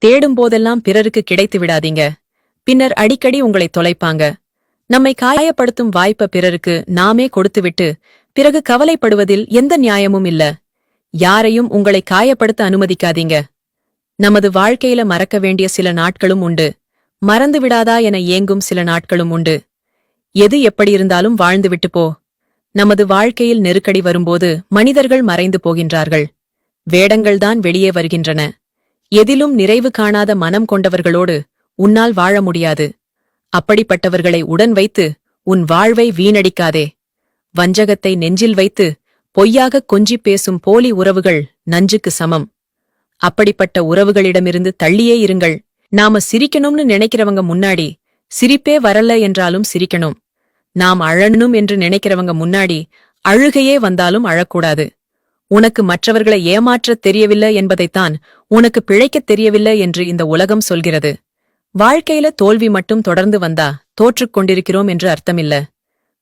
தேடும் போதெல்லாம் பிறருக்கு கிடைத்து விடாதீங்க. பின்னர் அடிக்கடி உங்களை தொலைப்பாங்க. நம்மை காயப்படுத்தும் வாய்ப்ப பிறருக்கு நாமே கொடுத்துவிட்டு பிறகு கவலைப்படுவதில் எந்த நியாயமும் இல்ல. யாரையும் உங்களை காயப்படுத்த அனுமதிக்காதீங்க. நமது வாழ்க்கையில மறக்க வேண்டிய சில நாட்களும் உண்டு. மறந்து விடாதா என ஏங்கும் சில நாட்களும் உண்டு. எது எப்படியிருந்தாலும் வாழ்ந்துவிட்டு போ. நமது வாழ்க்கையில் நெருக்கடி வரும்போது மனிதர்கள் மறைந்து போகின்றார்கள். வேடங்கள்தான் வெளியே வருகின்றன. எதிலும் நிறைவு காணாத மனம் கொண்டவர்களோடு உன்னால் வாழ முடியாது. அப்படிப்பட்டவர்களை உடன் வைத்து உன் வாழ்வை வீணடிக்காதே. வஞ்சகத்தை நெஞ்சில் வைத்து பொய்யாக கொஞ்சிப் பேசும் போலி உறவுகள் நஞ்சுக்கு சமம். அப்படிப்பட்ட உறவுகளிடமிருந்து தள்ளியே இருங்கள். நாம சிரிக்கணும்னு நினைக்கிறவங்க முன்னாடி சிரிப்பே வரல என்றாலும் சிரிக்கணும். நாம் அழணும் என்று நினைக்கிறவங்க முன்னாடி அழுகையே வந்தாலும் அழக்கூடாது. உனக்கு மற்றவர்களை ஏமாற்றத் தெரியவில்லை என்பதைத்தான் உனக்கு பிழைக்கத் தெரியவில்லை என்று இந்த உலகம் சொல்கிறது. வாழ்க்கையில தோல்வி மட்டும் தொடர்ந்து வந்தா தோற்றுக் கொண்டிருக்கிறோம் என்று அர்த்தமில்ல.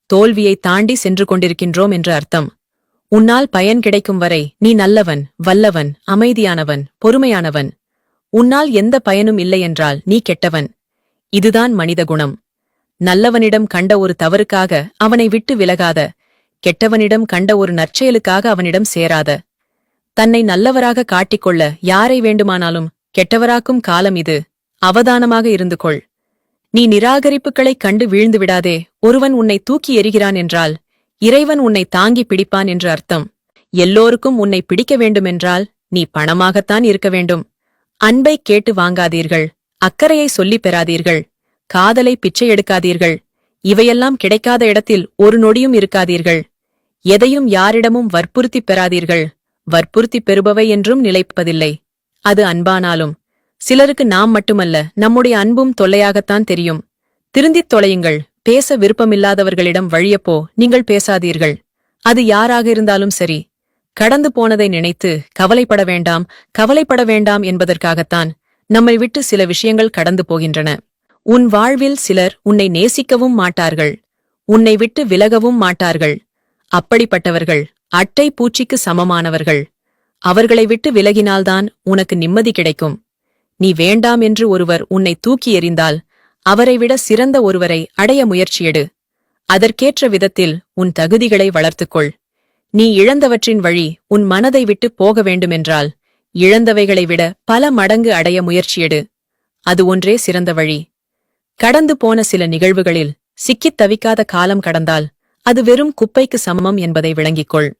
தோல்வியை தாண்டி சென்று கொண்டிருக்கின்றோம் என்று அர்த்தம். உன்னால் பயன் கிடைக்கும் வரை நீ நல்லவன், வல்லவன், அமைதியானவன், பொறுமையானவன். உன்னால் எந்த பயனும் இல்லையென்றால் நீ கெட்டவன். இதுதான் மனித குணம். நல்லவனிடம் கண்ட ஒரு தவறுக்காக அவனை விட்டு விலகாத. கெட்டவனிடம் கண்ட ஒரு நற்செயலுக்காக அவனிடம் சேராத. தன்னை நல்லவராக காட்டிக்கொள்ள யாரை வேண்டுமானாலும் கெட்டவராக்கும் காலம் இது. அவதானமாக இருந்து கொள். நீ நிராகரிப்புகளைக் கண்டு வீழ்ந்து விடாதே. ஒருவன் உன்னை தூக்கி எறிகிறான் என்றால் இறைவன் உன்னை தாங்கி பிடிப்பான் என்று அர்த்தம். எல்லோருக்கும் உன்னை பிடிக்க வேண்டுமென்றால் நீ பணமாகத்தான் இருக்க வேண்டும். அன்பை கேட்டு வாங்காதீர்கள். அக்கறையை சொல்லிப் பெறாதீர்கள். காதலை பிச்சை எடுக்காதீர்கள். இவையெல்லாம் கிடைக்காத இடத்தில் ஒரு நொடியும் இருக்காதீர்கள். எதையும் யாரிடமும் வற்புறுத்திப் பெறாதீர்கள். வற்புறுத்திப் பெறுபவை என்றும் நிலைப்பதில்லை. அது அன்பானாலும் சிலருக்கு நாம் மட்டுமல்ல, நம்முடைய அன்பும் தொல்லையாகத்தான் தெரியும். திருந்தித் தொலையுங்கள். பேச விருப்பமில்லாதவர்களிடம் வழியப்போ நீங்கள் பேசாதீர்கள். அது யாராக இருந்தாலும் சரி. கடந்து போனதை நினைத்து கவலைப்பட வேண்டாம் என்பதற்காகத்தான் நம்மை விட்டு சில விஷயங்கள் கடந்து போகின்றன. உன் வாழ்வில் சிலர் உன்னை நேசிக்கவும் மாட்டார்கள். உன்னை விட்டு விலகவும் மாட்டார்கள். அப்படிப்பட்டவர்கள் அட்டை பூச்சிக்கு சமமானவர்கள். அவர்களை விட்டு விலகினால்தான் உனக்கு நிம்மதி கிடைக்கும். நீ வேண்டாம் என்று ஒருவர் உன்னை தூக்கி எறிந்தால் அவரை விட சிறந்த ஒருவரை அடைய முயற்சியெடு. அதற்கேற்ற விதத்தில் உன் தகுதிகளை வளர்த்துக்கொள். நீ இழந்தவற்றின் வழி உன் மனதை விட்டு போக வேண்டுமென்றால் இழந்தவைகளை விட பல மடங்கு அடைய முயற்சியெடு. அது ஒன்றே சிறந்த வழி. கடந்து போன சில நிகழ்வுகளில் சிக்கித் தவிக்காத காலம் கடந்தால் அது வெறும் குப்பைக்கு சமம் என்பதை விளங்கிக்கொள்.